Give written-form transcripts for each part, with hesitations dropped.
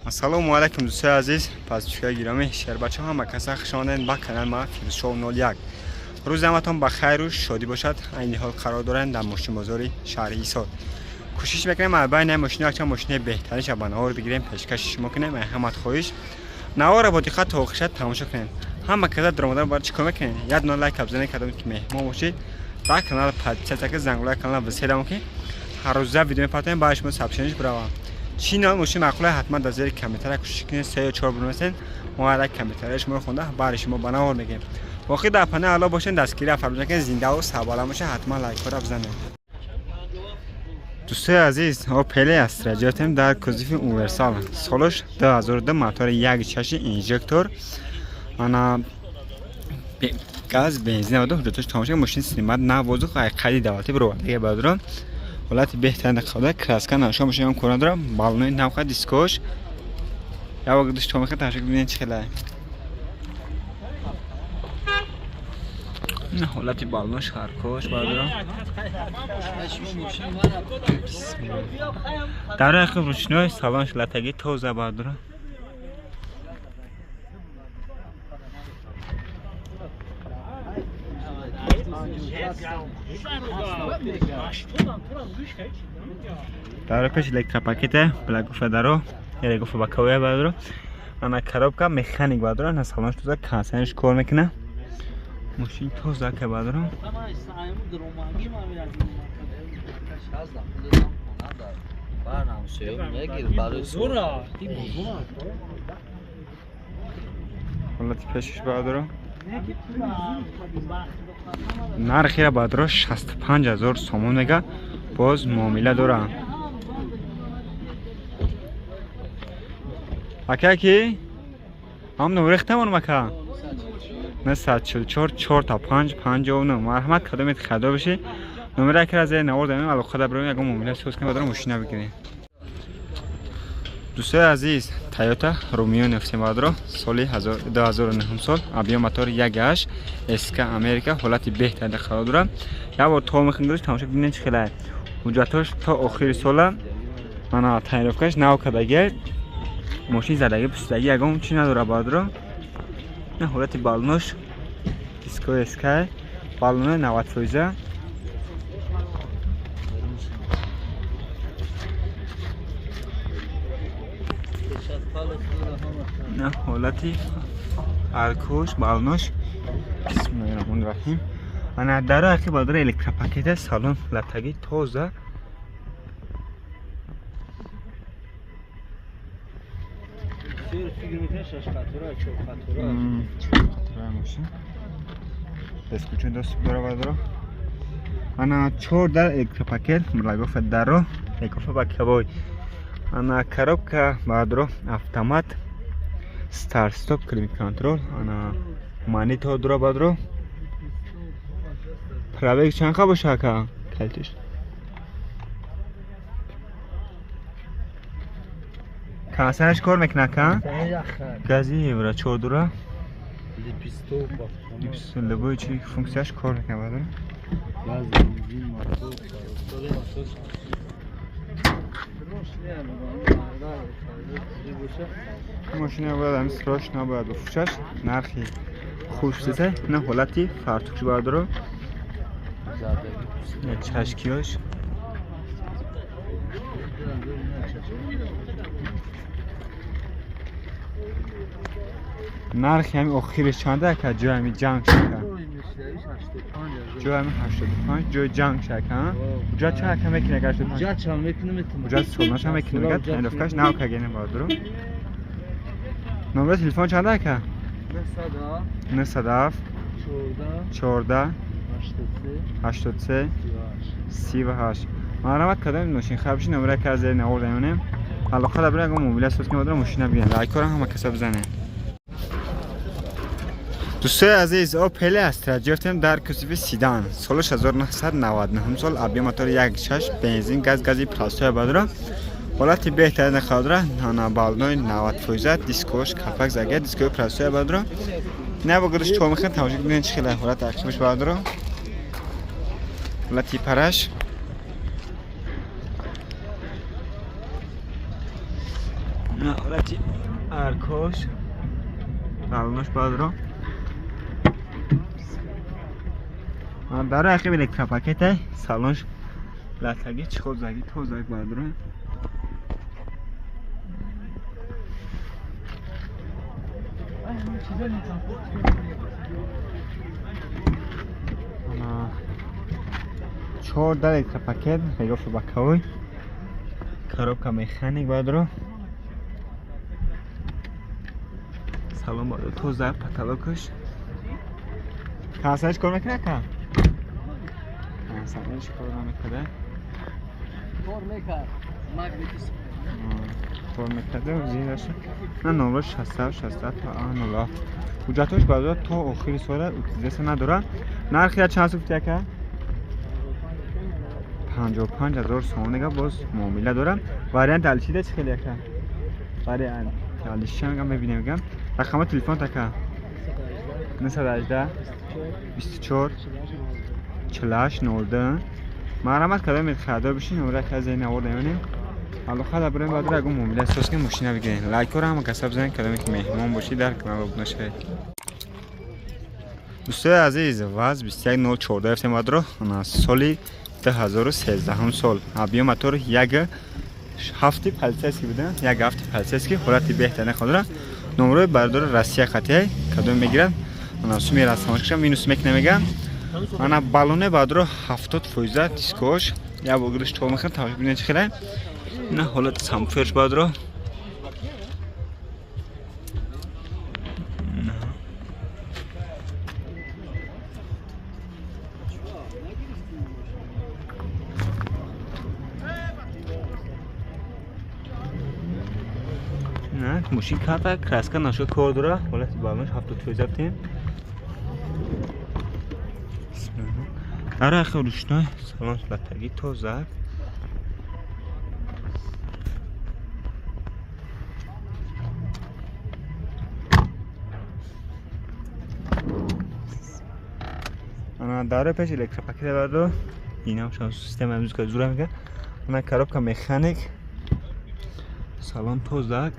السلام علیکم دوستان عزیز. پس چیکار گیرامی شهر بچه ها کسا خوشامدین با کانال ما فیروز شو 01. روز همتون بخیر و شادی باشد. این حال قرار دارن در ماشین بازاری شهر ایسار. کوشش میکنیم بین ماشین چند ماشین بهتری شه بناور بگیریم پیشکشش میکنیم. احمد خویش نوار با دقت تا آخرش تماشا کنین. هم کسا درآمد بر چیکار میکنین؟ یاد نو لایک ابزنه کردم که مهمان باشید. با کانال پادچه زنگوله کانال وسیدم که هر روز ویدیو میپاتیم باش ما سابسکرایب براوام. چینال ماشین معقوله حتما در زیر کامنتر کوشش کنید 3 یا 4 بنویسین ما هر کامنترش ما خونده برای ما بناور میگیم. واقعا در پناه اعلی باشین دستگیری فرمون کنین زنده و سلام باشه حتما لایک رو بزنید. دوستان عزیز او پله است رجاتم در کوزیف اونورسال سالش 2002 موتور 1.6 اینژکتور انا گاز بنزین و دو جوتش تماشا ماشین سیمات نوازو خیلی دولتی برو دیگه بدرون ولات بهترین خدا کراسکن نشون میشه هم کوران دارم بالونای نوخه دیسکوش یا وقت داشت تومخه تماشا ببینین چقدر نه ولات بالونش خرکوش بردارم در اخر روشنای سالانش لاتگی توزه بردارم داره پیش الکترا پاکته بلاگوف دارو یه گوف با کویه بردارو انا کارابکا مکانیک بردارو نه سالانش توزه کاسنش کار میکنه ماشین توزه که بردارو ولات پیشش بردارو نرخی را بردارو 65,000 سومون میگه باز معامله دارم اکا کی هم نورختمون مکا نه 144 4 تا 5 59 مرحمت کدومت خدا بشه نمره که از نورد من علاقه خدا بریم یک معامله سوز کنیم بردارم ماشین بگیریم. دوستان عزیز تویوتا رومیو نفسی بردارو سالی 2009 سال ابیا موتور 1.8 اسکا امریکا حالت بهتر خراب دارم یا با تو میخوام تماشا ببینید چه خلاص حجتاش تا آخر سال انا تعریفش نو کداگر ماشین زدگی پستگی اگم چی نداره بردارو نه حالت بالونش دیسکو اسکای بالون 90 فویزه نه حالتی الکوش بالونش بسم الله الرحمن الرحیم انا داره اخی بادر الکترا پاکت سالون لاتگی توزه بسکوچه دست داره بادر انا چور در الکترا پاکت ملاگوف دارو اکوف با کبوی انا коробка бадро автомат старт стоп климат контрол ана монитор дро бадро пробег чанд ха боша ка калтиш касанаш кор мекна ка гази бра чордура липсто любой чи функцияш кор мекна бадро газ бензин мотор ماشین باید همین سراش نباید بفروشش نرخی خوش بسته نه حالتی فرتوکش باید رو چشکیاش نرخی همین اخیرش چنده که جای همین جنگ شکن جای همین 85 جای جنگ شکن اونجا چه حکم میکنه گشت اونجا چه هم میکنه اونجا سولناش هم میکنه بگه تعریفکش نو که گینه باید رو نمبر تلفن چنده که؟ 907 14 83 38 مرحمت کدام ماشین خراب بشه نمره که از زیر نورد میونیم علاقه داره اگه موبایل سوز کنه بودم ماشین بگیرن لایک کنم همه کسا بزنه. دوستان عزیز او پله است رجافتم در کوزیف سیدان سالش 1999 سال ابیا موتور 1.6 بنزین گازی پلاستیک بادرا حالت بهترین خاطره انا بالونای 90 فویزه دیسکوش کپک زگه دیسکو پلاستیک بادرا نه بگردش تو میخواد تماشا ببینید چه خیلی حالت اخیرش بادرا حالتی پرش نه حالتی ارکاش بالونش باید رو برای اخی الکترا پاکت سالونش لطگی چخوزگی توزگ باید رو چهار در الکترا پاکت میگفت بکوی коробка механик бадро салон бадро тоза потолокаш касаш кор мекунад ка салонш кор намекунад кор мекард магнитис кор мекунад зинаш на номер 60 та анола ҳуҷҷатош бадро то охири сол утилизатсия надорад нархи чанд суфт яка 55,000 сомон دیگه باز معامله دارم وریانت الچیده چه خیلی که وریانت الچیده میگم ببینیم میگم رقم تلفن تکه 918 24 48 19 مرحمت کدام میت خدا بشین نمره که از این آورده میونیم حالا خدا بریم بعد اگه معامله اساس که ماشین بگیرین لایک رو هم کسب بزنین کدامی که مهمان باشی در کمه بود نشه دوستای عزیز واز 21 افتیم بعد رو سالی 2013 سال ابیو موتور یک هفته پلسسکی بوده یک هفته پلسسکی حالت بهتر نخواد نمره بردار روسیه خطی کدوم میگیرن انا سومی رسمش کنم مینوس میکنه میگم انا بالونه بادرو 70% دیسکوش یا بگیرش تو میخوام تا ببینید چه خیلی نه حالت سامفرش بادرو نه ماشین کارت کراسکا نشو کار داره حالت بالونش 70% افتیم آره خیلی روشنای سالانش لطگی توزه انا داره پیش الکترا پاکت بردو این هم شما سیستم امروز که زوره میگه انا коробка مکانیک سالان توزه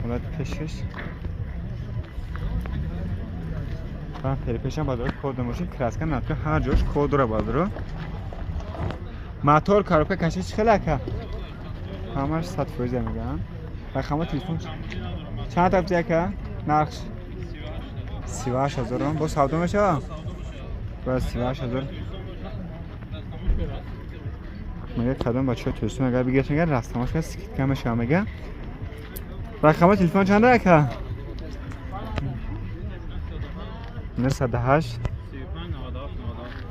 حالت پیشش و پیشم باید کود ماشین کراسکن نتکه هر جاش کود رو باید رو موتور کاروکه کشش خیلی که همش 100% میگن رقم تلفن چند تا بزیه که نرخش 38,000 با سودا میشه باید 38,000 میگه کدام بچه توستون اگر بگیرش میگه رستماش که سکیت کمش هم میگه رقم تلفن چنده که 908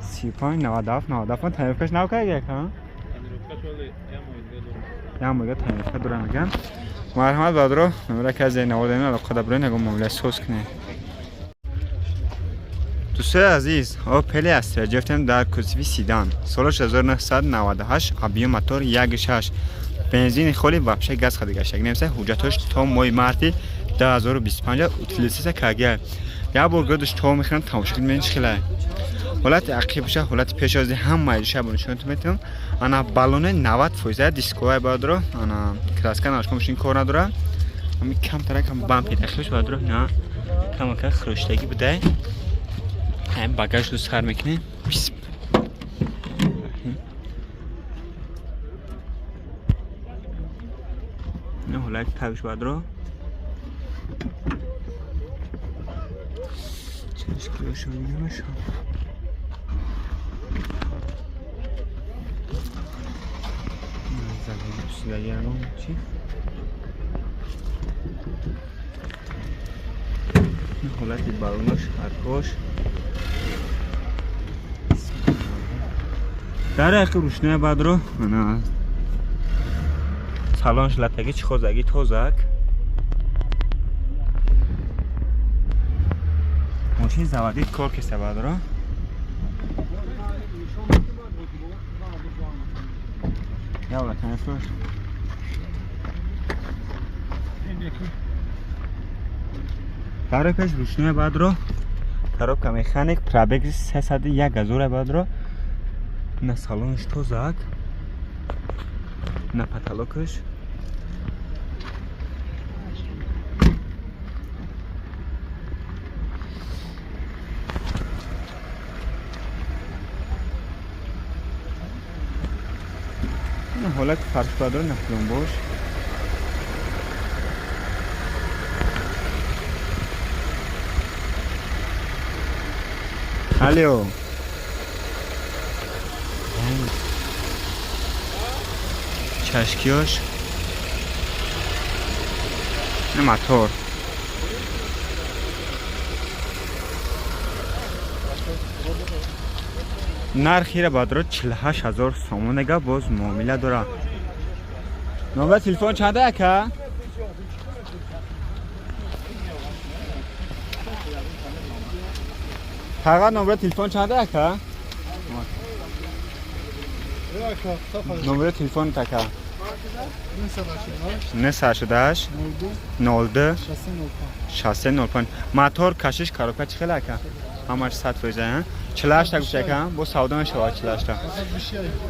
35 97 97 تایفش نو که یک ها یا موقع تایفه داره میگن مرحمت بادرو نمره که از این نواده این علاقه دبرین اگه معامله سوز کنه دوستای عزیز اوپل استرا گرفتم در کوزوی سیدان سالش 1998 ابیو موتور 1.6 بنزین خالی وابشه گاز خالی گشت نمیشه حجتش تا مای مارتی 2025 اوتیلیسیس کاگل یا برگردش تو میخوان تماشا کنید خیلی حالت عقیبش حالت پیش از هم مایش بونشون تو میتونم انا بالون 90% دیسکو باید رو انا کراسکن آشکم ماشین کار نداره امی کم تر کم بامپی داخلش باید رو نه کم که خروشتگی بده هم باگاژ رو سر میکنه نه حالت تابش باید رو چش کلوشون نمیشه زلیانو چی؟ حالتی بالونش هرکاش در اخی روشنه بعد رو سالانش لطگی چی خوزگی توزک ماشین زوادی کار کسته بعد رو یالا تنفش در پیش روشنه بعد رو коробка механик, пробег 301,000 бадро. На салонш тозак. На потолокш. На холат фарш бадро на пломбош. Алло. Чашкиош. На мотор. нархи ра бадро 48000 сомонега боз муомила дора. номер телефон чанде ака? فقط نمره تلفن چنده اکا؟ نمره تلفن تکا 988 02 6305 موتور کشش کاروکا چی خیلی اکا؟ همش 100 فیزه 48 تا گوشه اکا؟ با سودا میشه با 48 تا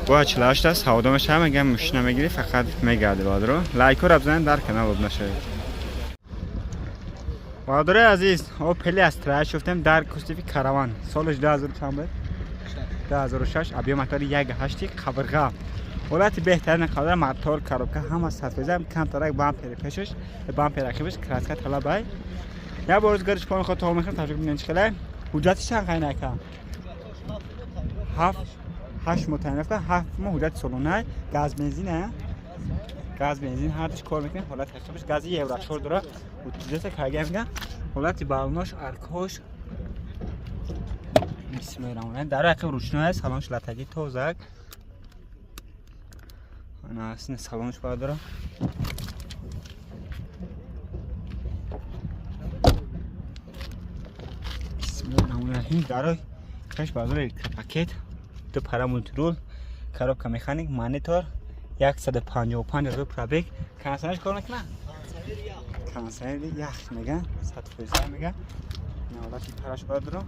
با 48 تا سودا میشه میگم مشینه میگیری فقط میگرده بادرو لایک رو بزنید در کانال بود نشه بادر عزیز او پلی از ترای شفتم در کوستیفی کاروان سالش 2000 چند بود 2006 ابی موتور 1.8 قبرغه ولات بهترین قدر موتور کاروکا هم از 100 فیزم کم ترک بامپر پیشش بامپر عقبش کراسکا طلبای یا بازگردش پون خود تو میخوام تجربه ببینید چقدر حجتش چند قاینه کا 8 متنف که 7 حجت سالونه گاز بنزینه گاز بنزین هرچی کار میکنه حالت حسابش گاز یوراشور داره utilizacja KGM حالت بالوناش ارکاش میسمرونه در عقب روشنه است سالنش لاتگی توزک انا اصلا سالنش باید داره میسمرونه این داره کش باید داره پاکت دو پارامونترول کاروبکا مکانیک مانیتور 155,000 پرابیک کانسرش کار میکنه کانسر یخ میگن 100% میگن نولاتی پرش باید رو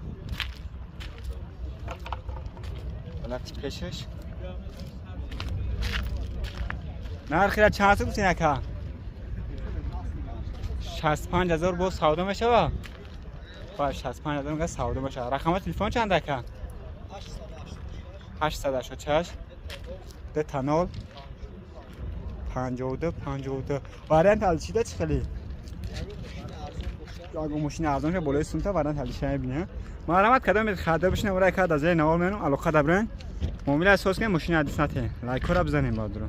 نولاتی پیشش نرخی را چند سو گفتین اکا 65,000 باز سودا میشه با باش 65,000 میگه سودا میشه رقم تلفن چند اکا 888 ده تانول 52 وارنت الچیده چی خیلی اگه ماشین ارزان شه بالای سونتا وارنت الچیده میبینه معلومات کدام خرید بشینه ورای کد از نوال منو علاقه دارن ممکن است که ماشین حدیث نته لایک رو بزنیم بعد رو